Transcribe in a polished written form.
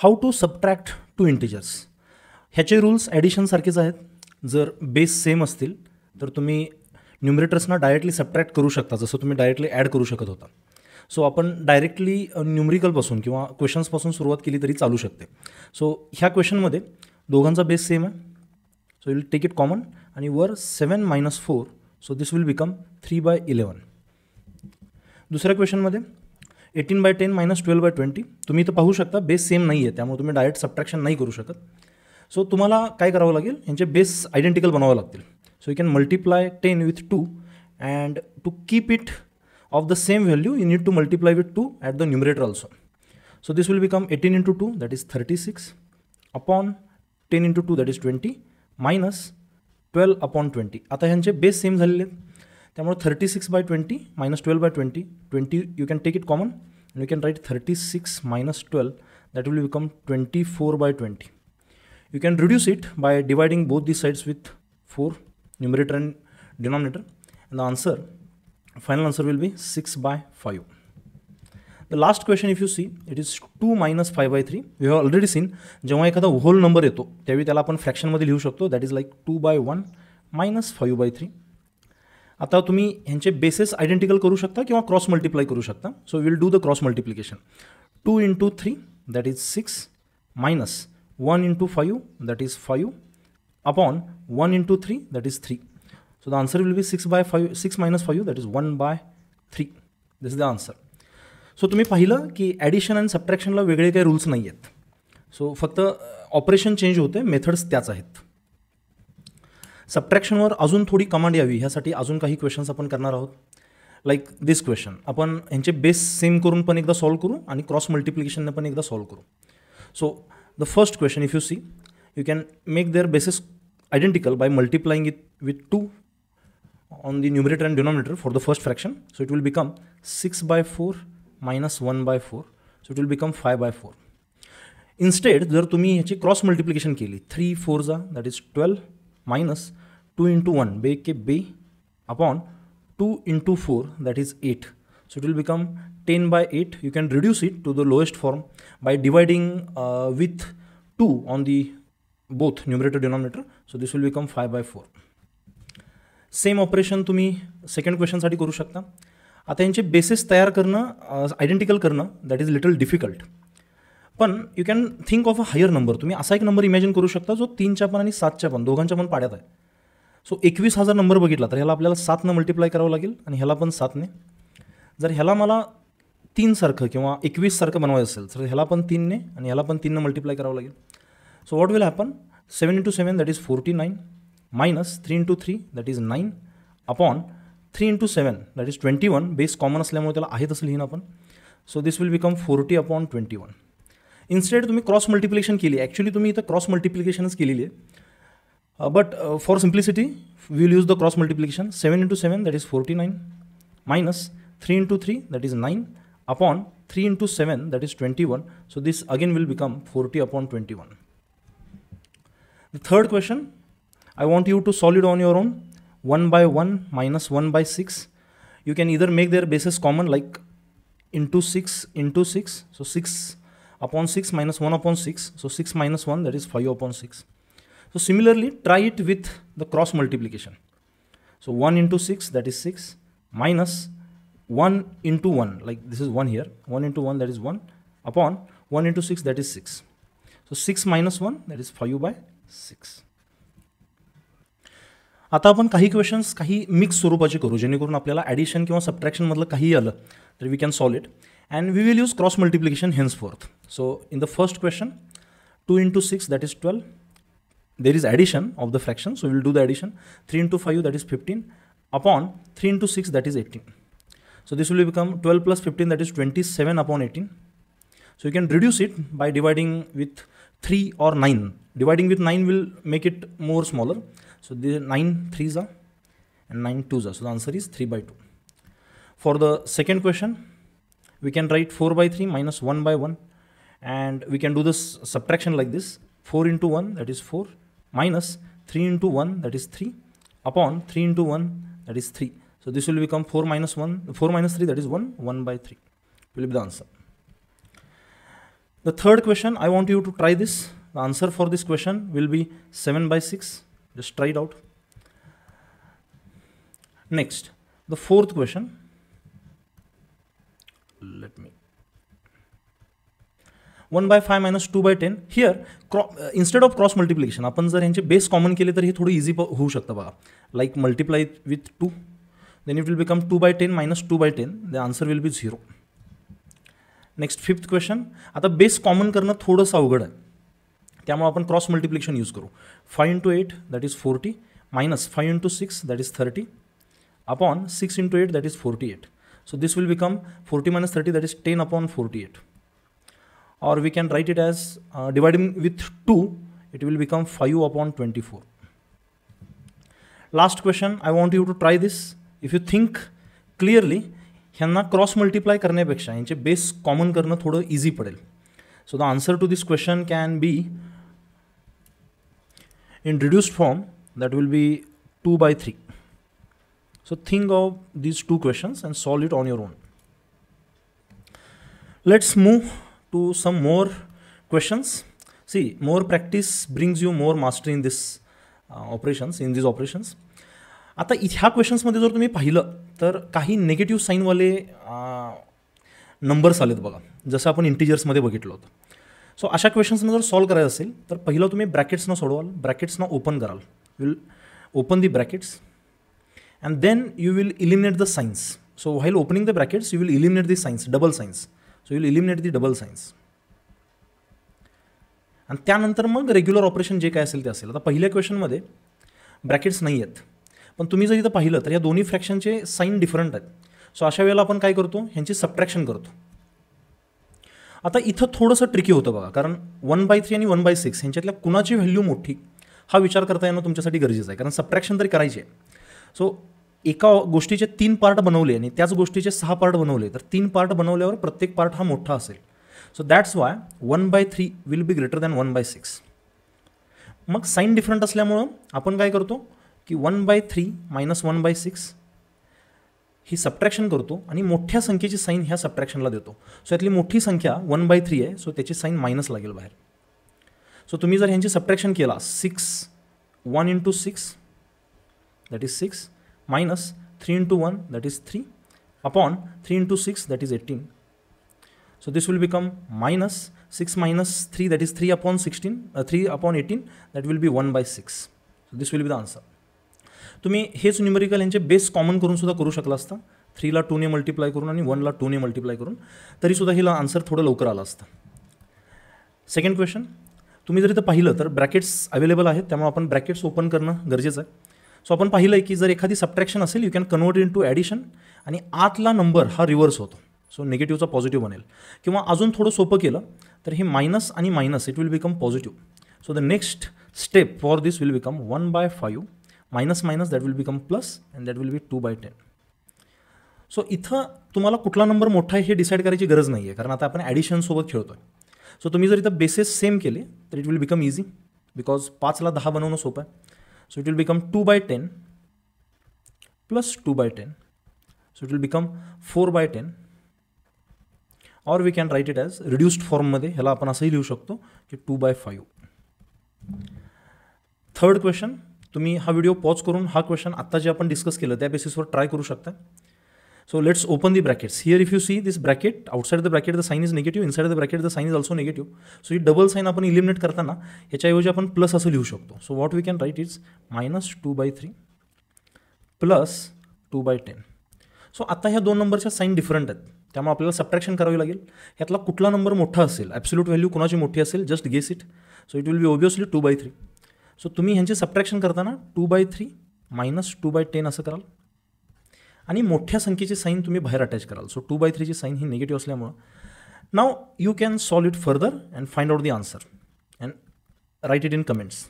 How to subtract two integers. ह्याचे rules ॲडिशनसारखेच आहेत. जर बेस सेम असतील तर तुम्ही न्युमरेटर्सना डायरेक्टली सबट्रॅक्ट करू शकता, जसं तुम्ही डायरेक्टली ॲड करू शकत होता. सो आपण डायरेक्टली न्यूमरिकलपासून किंवा क्वेश्चन्सपासून सुरुवात केली तरी चालू शकते. सो ह्या क्वेश्चनमध्ये दोघांचा बेस सेम आहे. So will take it common आणि वर 7 - 4. So this will become 3/11. दुसऱ्या क्वेश्चनमध्ये 18/10 - 12/20. तुम्ही इथं पाहू शकता बेस सेम नाही आहे, त्यामुळे तुम्ही डायरेक्ट सबट्रॅक्शन नाही करू शकत. सो तुम्हाला काय करावं लागेल, यांचे बेस आयडेंटिकल बनावं लागतील. So you can multiply 10 with 2 and to keep it of the same value you need to multiply with 2 at the numerator also. So this will become 18 into 2, that is 36, upon 10 into 2, that is 20, minus 12 upon 20. आता ह्यांचे base same झालेले आहेत, त्यामुळे 36/20 minus 12/20, 20 you can take it common and you can write 36 minus 12, that will become 24/20. You can reduce it by dividing both these sides with 4, numerator and denominator, and the answer, final answer will be 6/5. The last question, if you see, it is 2 - 5/3. We have already seen जेव्हा एखादा hole number येतो त्यावेळी त्याला आपण फ्रॅक्शनमध्ये लिहू शकतो, that is like 2/1 - 5/3. आता तुम्ही ह्यांचे बेसेस आयडेंटिकल करू शकता किंवा क्रॉस मल्टिप्लाय करू शकता. So will do the cross multiplication. 2 into 3, that is 6, minus 1 into 5, that is 5, upon 1 into 3, that is 3. So the answer will be 6/5, 6 minus 5, that is 1/3. This is the answer. So तुम्ही पाहिलं की addition आणि सबट्रॅक्शनला वेगळे काही rules नाही आहेत. So फक्त operation change होते, मेथड्स त्याच आहेत. सबट्रॅक्शनवर अजून थोडी कमांड यावी ह्यासाठी अजून काही क्वेश्चन्स आपण करणार आहोत. लाईक दिस क्वेश्चन आपण ह्यांचे बेस सेम करून पण एकदा सॉल्व करू आणि क्रॉस मल्टिप्लिकेशनने पण एकदा सॉल्व करू. So the first question, if you see, you can make their basis identical by multiplying it with 2 on the numerator and denominator for the first fraction. So it will become 6/4 minus 1/4. So it will become 5/4. Instead, जर तुम्ही ह्याची cross multiplication केली, 3 4 that is 12 minus 2 into 1 बे के बे upon 2 into 4 that is 8. So it will become 10/8. You can reduce it to the lowest form by dividing with 2 on the both numerator denominator. So this will become 5/4. Same operation तुम्ही second क्वेश्चनसाठी करू शकता. आता यांचे basis तयार करणं, identical करणं, that is little difficult. पण you can think of a higher number. तुम्ही असा एक नंबर इमॅजिन करू शकता जो 3च्या पण आणि 7च्या पण दोघांच्या पण पाड्यात आहे. सो 21,000 नंबर बघितला तर ह्याला आपल्याला 7ने मल्टिप्लाय करावं लागेल आणि ह्याला पण 7ने. जर ह्याला मला 3 सारखं किंवा 21 सारखं बनवायचं असेल तर ह्याला पण 3ने आणि ह्याला पण 3ने मल्टिप्लाय करावं लागेल. So what will happen, 7 into 7 that is 49, minus 3 into 3 that is 9, upon 3 into 7 that is 21. Base common असल्यामुळे त्याला आहे तसं लिहिणं आपण. So this will become 40/21. Instead तुम्ही क्रॉस मल्टिप्लिकेशन केली, ॲक्च्युली तुम्ही इथं क्रॉस मल्टिप्लिकेशनच केलेली आहे, but for simplicity we will use the cross multiplication. 7 into 7 that is 49, minus 3 into 3 that is 9, upon 3 into 7 that is 21. So this again will become 40/21. The third question, I want you to solve it on your own. 1/1 minus 1/6. You can either make their bases common like into 6 into 6. So 6/6 minus 1/6. So 6 minus 1, that is 5/6. So similarly, try it with the cross multiplication. So 1 into 6, that is 6, minus 1 into 1, like this is 1 here. 1 into 1, that is 1, upon 1 into 6, that is 6. So 6 minus 1, that is 5/6. आता आपण काही questions काही mix स्वरूपाचे करू, जेणेकरून आपल्याला addition किंवा सबट्रॅक्शनमधलं काहीही आलं तर we can solve it and we will use cross multiplication henceforth. So in the first question, 2 into 6 that is 12. There is addition of the fraction, so we will do the addition. 3 into 5 that is 15, upon 3 into 6 that is 18. So this will become 12 plus 15, that is 27/18. So you can reduce it by dividing with 3 or 9. Dividing with 9 will make it more smaller. So the 9 3s are and 9 2s are. So the answer is 3/2. For the second question, we can write 4/3 minus 1/1, and we can do this subtraction like this. 4 into 1, that is 4, minus 3 into 1, that is 3, upon 3 into 1, that is 3. So this will become 4 minus 1, 4 minus 3, that is 1, 1/3 will be the answer. The third question, I want you to try this. The answer for this question will be 7/6. Just try it out. Next, the fourth question. Let me. 1/5 minus 2/10. Here, instead of cross multiplication, आपण जर यांचे base common केले तर हे थोडं easy होऊ शकतं बघा. Like multiply with 2. Then it will become 2/10 minus 2/10. The answer will be 0. Next fifth question. आता बेस कॉमन करणं थोडंसं अवघड आहे, त्यामुळे आपण क्रॉस मल्टिप्लिकेशन यूज करू. 5 into 8 that is 40 minus 5 into 6 that is 30 upon 6 into 8 that is 48. So this will become 40 minus 30 that is 10 upon 48. Or we can write it as dividing with 2, it will become 5 upon 24. Last question, I want you to try this. If you think clearly, ह्यांना cross multiply करण्यापेक्षा यांचे base common करणं थोडं easy पडेल. So the answer to this question can be in reduced form, that will be 2/3. सो थिंक ऑफ दीज 2 questions and solve it on your own. Let's move to some more questions. See, more practice brings you more mastery in this these operations. आता ह्या क्वेश्चन्समध्ये जर तुम्ही पाहिलं तर काही निगेटिव्ह साईनवाले नंबर्स आलेत बघा, जसं आपण इंटिजर्समध्ये बघितलं होतं. सो अशा क्वेश्चन्सना जर सॉल्व करायचं असेल तर पहिलं तुम्ही ब्रॅकेट्सना सोडवाल, ब्रॅकेट्सना ओपन कराल. You will open the brackets and then you will eliminate the signs. So while opening the brackets you will eliminate the signs, double signs. So you will eliminate the double signs आणि त्यानंतर मग regular operation जे काय असेल ते असेल. आता पहिल्या क्वेश्चनमध्ये ब्रॅकेट्स नाही आहेत, पण तुम्ही जर इथं पाहिलं तर या दोन्ही फ्रॅक्शनचे साईन डिफरंट आहेत. सो अशा वेळेला आपण काय करतो, ह्यांची सबट्रॅक्शन करतो. आता इथं थोडंसं ट्रिकी होतं बघा, कारण 1/3 आणि 1/6 ह्यांच्यातल्या कुणाची व्हॅल्यू मोठी हा विचार करता येणं तुमच्यासाठी गरजेचं आहे, कारण सबट्रॅक्शन तरी करायची आहे. सो एका गोष्टीचे 3 पार्ट बनवले आणि त्याच गोष्टीचे 6 पार्ट बनवले तर 3 पार्ट बनवल्यावर प्रत्येक पार्ट हा मोठा असेल. So that's why 1/3 will be greater than 1/6. मग साईन डिफरंट असल्यामुळं आपण काय करतो की 1/3 मायनस 1/6 ही सबट्रॅक्शन करतो आणि मोठ्या संख्येची साईन ह्या सबट्रॅक्शनला देतो. सो यातली मोठी संख्या 1/3 आहे, सो त्याची साईन मायनस लागेल बाहेर. सो तुम्ही जर ह्यांची सबट्रॅक्शन केला 1 into 6 that is 6 minus 3 into 1 that is 3 upon 3 into 6 that is 18. So this will become minus 6 minus 3 that is 3 upon 16 3 upon 18 that will be 1/6. So this will be the answer. तुम्ही हेच numerical यांचे base common करून सुद्धा करू शकला असता. 3 ला 2 ने मल्टिप्लाय करून आणि 1 ला 2 ने मल्टिप्लाय करून, तरीसुद्धा हिला आन्सर थोडं लवकर आलं असतं. सेकंड क्वेश्चन, तुम्ही जर इथं पाहिलं तर ब्रॅकेट्स अवेलेबल आहेत, त्यामुळे आपण ब्रॅकेट्स ओपन करणं गरजेचं आहे. सो आपण पाहिलं आहे की जर एखादी सबट्रॅक्शन असेल you can convert in to addition आणि आतला नंबर हा रिव्हर्स होतो. सो निगेटिव्हचा पॉझिटिव्ह बनेल, किंवा अजून थोडं सोपं केलं तर हे मायनस आणि minus it will become positive. So the next step for this will become 1/5 minus minus that will become plus and that will B 2/10. So इथं तुम्हाला कुठला नंबर मोठा आहे हे डिसाईड करायची गरज नाही आहे, कारण आता आपण ॲडिशनसोबत खेळतो आहे. सो तुम्ही जर इथं बेसेस सेम केले तर it will become easy, because 5 ला 10 बनवणं सोपं आहे. So it will become 2/10 plus 2/10. So it will become 4/10. और we can write it as reduced फॉर्ममध्ये, ह्याला आपण असंही लिहू शकतो की 2/5. थर्ड क्वेश्चन, तुम्ही हा व्हिडिओ पॉज करून हा क्वेश्चन आत्ता जे आपण डिस्कस केलं त्या बेसिसवर ट्राय करू शकता. So let's open the brackets. Here if you see this bracket, outside the bracket the sign is negative, inside the bracket the sign is also negative. So ही डबल साइन आपण eliminate करताना याच्याऐवजी आपण plus असं लिहू शकतो. So what we can write is minus 2/3 plus 2/10. So आता ह्या दोन नंबरच्या साईन डिफरंट आहेत, त्यामुळे आपल्याला सबट्रॅक्शन करावी लागेल. ह्यातला कुठला नंबर मोठा असेल, ॲब्सोल्यूट व्हॅल्यू कोणाची मोठी असेल, just guess it. So it will be obviously 2/3. सो तुम्ही ह्यांची सबट्रॅक्शन करताना 2/3 मायनस 2/10 असं कराल आणि मोठ्या संख्येची साईन तुम्ही बाहेर अटॅच कराल. सो 2/3 ची साईन ही निगेटिव्ह असल्यामुळं now you can solve it further and find out the answer and write it in comments.